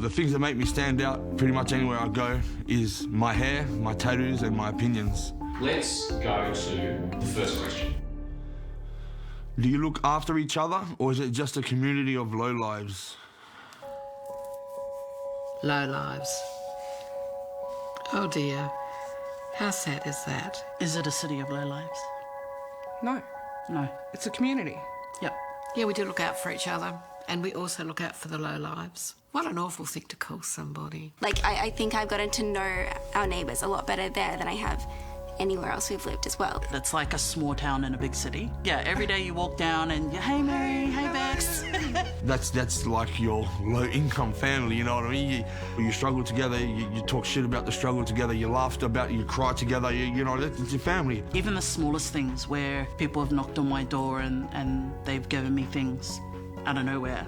The things that make me stand out pretty much anywhere I go is my hair, my tattoos and my opinions. Let's go to the first question. Do you look after each other or is it just a community of lowlives? Low lives. Oh dear. How sad is that? Is it a city of low lives? No, No. it's a community. Yep. Yeah, we do look out for each other, and we also look out for the low lives. What an awful thing to call somebody. Like, I think I've gotten to know our neighbours a lot better there than I have anywhere else we've lived as well. It's like a small town in a big city. Yeah, every day you walk down and you're, hey Mary, hey Bex. That's like your low-income family, you know what I mean? You struggle together, you talk shit about the struggle together, you laugh about it, you cry together, you know, that's your family. Even the smallest things where people have knocked on my door and they've given me things out of nowhere.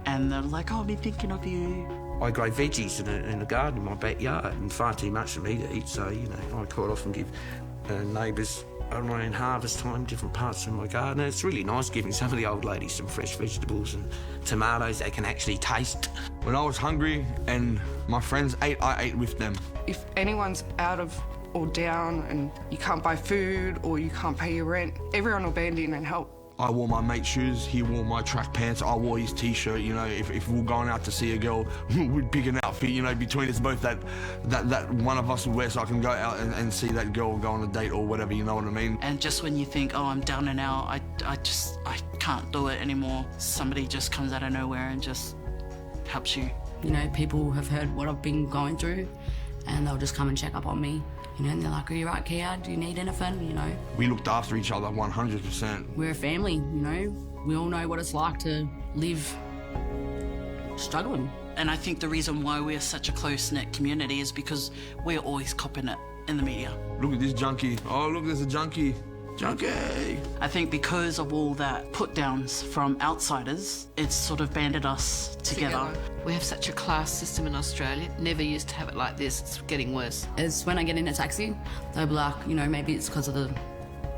And they're like, oh, I've been thinking of you. I grow veggies in the garden in my backyard, and far too much for me to eat, so, you know, I quite often give neighbours around harvest time different parts of my garden. And it's really nice giving some of the old ladies some fresh vegetables and tomatoes they can actually taste. When I was hungry and my friends ate, I ate with them. If anyone's out of or down and you can't buy food or you can't pay your rent, everyone will band in and help. I wore my mate's shoes, he wore my track pants, I wore his t-shirt, you know, if we were going out to see a girl, we'd pick an outfit, you know, between us both that one of us would wear so I can go out and see that girl go on a date or whatever, you know what I mean? And just when you think, oh, I'm down and out, I can't do it anymore, somebody just comes out of nowhere and just helps you. You know, people have heard what I've been going through and they'll just come and check up on me. You know, and they're like, are you right, Kia? Do you need anything? You know. We looked after each other 100%. We're a family, you know. We all know what it's like to live struggling. And I think the reason why we're such a close-knit community is because we're always copping it in the media. Look at this junkie. Oh, look, there's a junkie. Junkie! I think because of all that put-downs from outsiders, it's sort of banded us together. We have such a class system in Australia. Never used to have it like this. It's getting worse. It's when I get in a taxi, they'll be like, you know, maybe it's because of the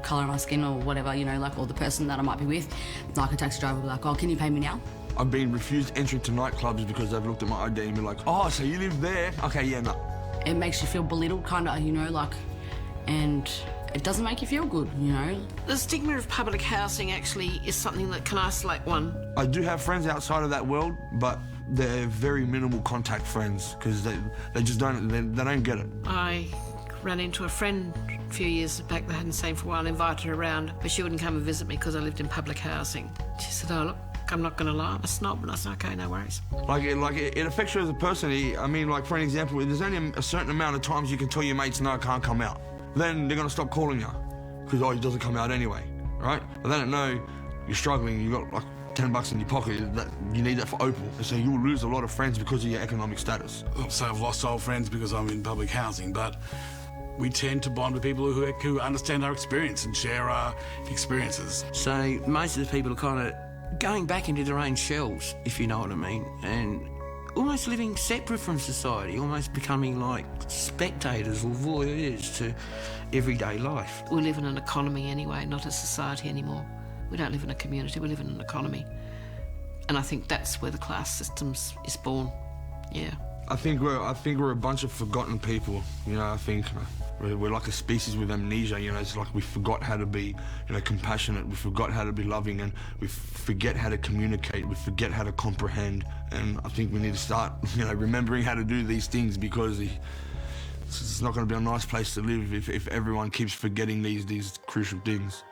colour of my skin or whatever, you know, like, or the person that I might be with. Like, a taxi driver will be like, oh, can you pay me now? I've been refused entry to nightclubs because they've looked at my ID and been like, oh, so you live there? Okay, yeah, no. It makes you feel belittled, kind of, you know, like, and it doesn't make you feel good, you know. The stigma of public housing actually is something that can isolate one. I do have friends outside of that world, but they're very minimal contact friends because they just don't, they don't get it. I ran into a friend a few years back that I hadn't seen for a while and invited her around, but she wouldn't come and visit me because I lived in public housing. She said, oh, look, I'm not going to lie, I'm a snob. And I said, okay, no worries. It affects you as a person. I mean, like, for an example, there's only a certain amount of times you can tell your mates, no, I can't come out. Then they're going to stop calling you because, oh, he doesn't come out anyway, right? But they don't know you're struggling, you've got like 10 bucks in your pocket, that you need that for Opal. So you will lose a lot of friends because of your economic status. So I've lost old friends because I'm in public housing, but we tend to bond with people who understand our experience and share our experiences. So most of the people are kind of going back into their own shells, if you know what I mean, and almost living separate from society, almost becoming like spectators or voyeurs to everyday life. We live in an economy anyway, not a society anymore. We don't live in a community, we live in an economy. And I think that's where the class systems is born, yeah. I think we're a bunch of forgotten people, you know. I think we're like a species with amnesia, you know. It's like we forgot how to be, you know, compassionate, we forgot how to be loving, and we forget how to communicate, we forget how to comprehend. And I think we need to start, you know, remembering how to do these things, because it's not going to be a nice place to live if everyone keeps forgetting these crucial things.